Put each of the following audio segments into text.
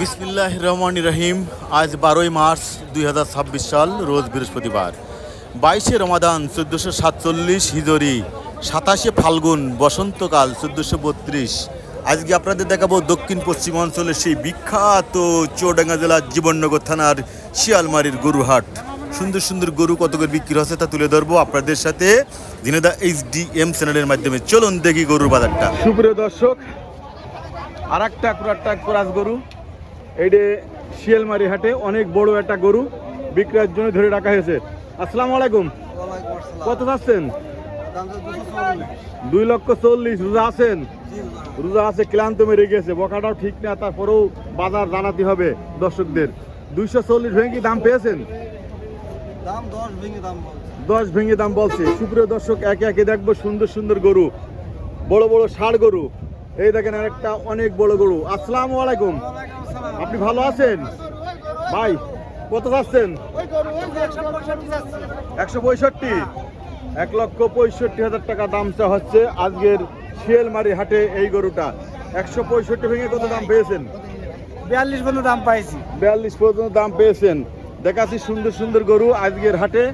বিসমিল্লাহির রহমানির রহিম। আজ 12ই মার্চ 2026 সাল, রোজ বৃহস্পতিবার। 22শে রমাদান 1447 হিজরি, 27শে ফাল্গুন বসন্তকাল 1432। আজকে আপনাদের দেখাবো দক্ষিণ পশ্চিম অঞ্চলের সেই বিখ্যাত চুয়াডাঙ্গা জেলার জীবননগর থানার শিয়ালমারির গরুহাট। সুন্দর সুন্দর গরু কত করে বিক্রি হচ্ছে তা তুলে ধরবো আপনাদের সাথে ঝিনেদা HDM চ্যানেলের মাধ্যমে। চলুন দেখি গরুর বাজারটা। সুপ্রিয় দর্শক, আর একটা ক্রাস গরু, এইটা শিয়ালমারি হাটে অনেক বড় একটা গরু বিক্রয়ের জন্য ধরে রাখা হয়েছে। আসসালামু আলাইকুম। কত চাচ্ছেন? 2,40,000। রোজা আছেন? রোজা আছে, ক্লান্ত মেরে গেছে, বকাটাও ঠিক না, তারপরেও বাজার জানাতে হবে দর্শকদের। 240 ভেঙে দাম পেয়েছেন? 10 ভেঙে দাম বলছে। সুপ্রিয় দর্শক, একে একে দেখবো সুন্দর সুন্দর গরু, বড় বড় ষাঁড় গরু। এই দেখেন একটা অনেক বড় গরু। আসসালামু আলাইকুম। আপনি ভালো আছেন ভাই? কত চাচ্ছেন? 165। 1,65,000 টাকা দাম চা হচ্ছে আজকের শিয়ালমারি হাটে এই গরুটা। 165 ভেঙে কত দাম পেয়েছেন? 42 পর্যন্ত দাম পাইছি। 42 পর্যন্ত দাম পেয়েছেন। দেখাচ্ছি সুন্দর সুন্দর গরু আজকের হাটে।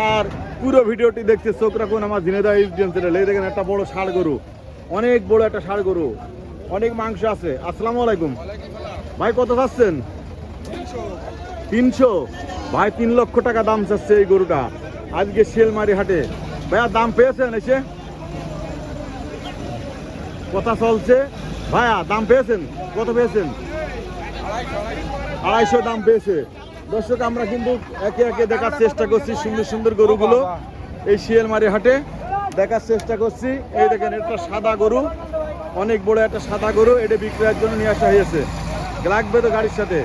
আর পুরো ভিডিওটি দেখতে চোখ রাখুন আমার ঝিনেদা HDM চ্যানেলে। এই দেখেন একটা বড় ষাঁড় গরু, অনেক বড় একটা ষাঁড় গরু, অনেক মাংস আছে। আসসালামু আলাইকুম ভাই, কত চাচ্ছেন? 300 ভাই, 3 লক্ষ টাকা দাম চাচ্ছে এই গরুটা আজকে শিয়ালমারি হাটে। ভাইয়া দাম পেয়েছেন? এসে কথা চলছে। ভাইয়া দাম পেয়েছেন? কত পেয়েছেন? 250 দাম পেয়েছে। দর্শক, আমরা কিন্তু একে একে দেখার চেষ্টা করছি সুন্দর সুন্দর গরুগুলো এই শিয়ালমারি হাটে দেখার চেষ্টা করছি। এই দেখেন একটা সাদা গরু, অনেক বড় একটা সাদা গরু, এটা বিক্রয়ের জন্য নিয়ে আসা হয়েছে। লাগবে তো গাড়ির সাথে।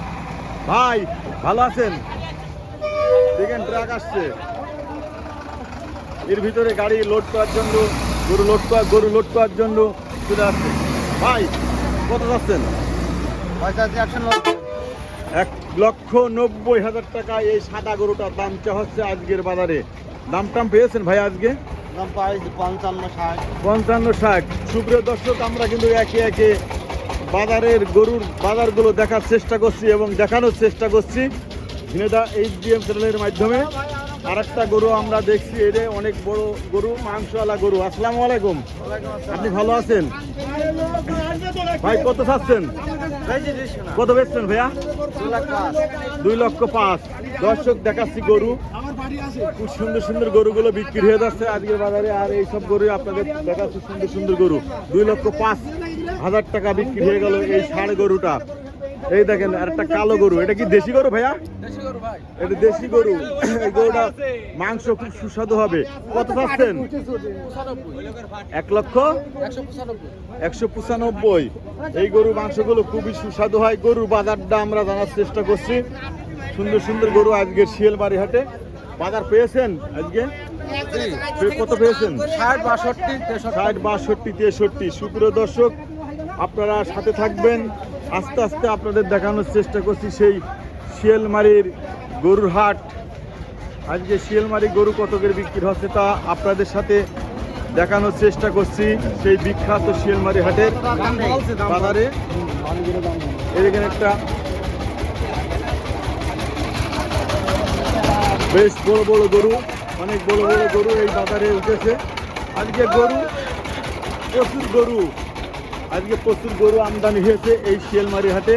ভাই ভালো আছেন? দেখেন ট্রাক আসছে, এর ভিতরে গাড়ি লোড করার জন্য, গরু লোড করার জন্য চলে আসছে। ভাই কত যাচ্ছেন? 1,90,000 টাকা এই সাদা গরুটার দাম চা হচ্ছে আজকের বাজারে। দাম টাম পেয়েছেন ভাই আজকে? 55-60। সুপ্রিয় দর্শক, আমরা কিন্তু একে একে বাজারের গরুর বাজারগুলো দেখার চেষ্টা করছি এবং দেখানোর চেষ্টা করছি ঝিনেদা HDM চ্যানেলের মাধ্যমে। আর একটা গরু আমরা দেখছি, এটা অনেক বড় গরু, মাংসওয়ালা গরু। আসসালামু আলাইকুম। আপনি ভালো আছেন ভাই? কত চাচ্ছেন? কত বেচছেন ভাইয়া? 2,05,000। দর্শক দেখাচ্ছি গরু, খুব সুন্দর সুন্দর গরুগুলো বিক্রি হয়ে যাচ্ছে আজকের বাজারে। আর এইসব গরু আপনাদের দেখাচ্ছি সুন্দর সুন্দর গরু। 2,05,000 টাকা বিক্রি হয়ে গেল এই ষাঁড় গরুটা। এই দেখেন আর একটা কালো গরু, এটা কি দেশি গরু ভাইয়া? এটা দেশি গরু। এই গরুটা মাংস খুব সুস্বাদু হবে। কত পাচ্ছেন? 1,195,000। এই গরু মাংসগুলো খুবই সুস্বাদু হয়। গরুর বাজারটা আমরা জানার চেষ্টা করছি। সুন্দর সুন্দর গরু আজকের শিয়ালমারি হাটে। বাজার পেয়েছেন আজকে? কত পেয়েছেন? 60-62-63। সুপ্রিয় দর্শক, আপনারা সাথে থাকবেন। আস্তে আস্তে আপনাদের দেখানোর চেষ্টা করছি সেই শিয়ালমারির গরুর হাট। আজকে শিয়ালমারি গরু কত করে বিক্রি হচ্ছে তা আপনাদের সাথে দেখানোর চেষ্টা করছি সেই বিখ্যাত শিয়ালমারি হাটের বাজারে। এখানে একটা বেশ বড় বড় গরু, অনেক বড় বড় গরু এই বাজারে উঠেছে আজকে। প্রচুর গরু আমদানি হয়েছে এই শিয়ালমারি হাটে।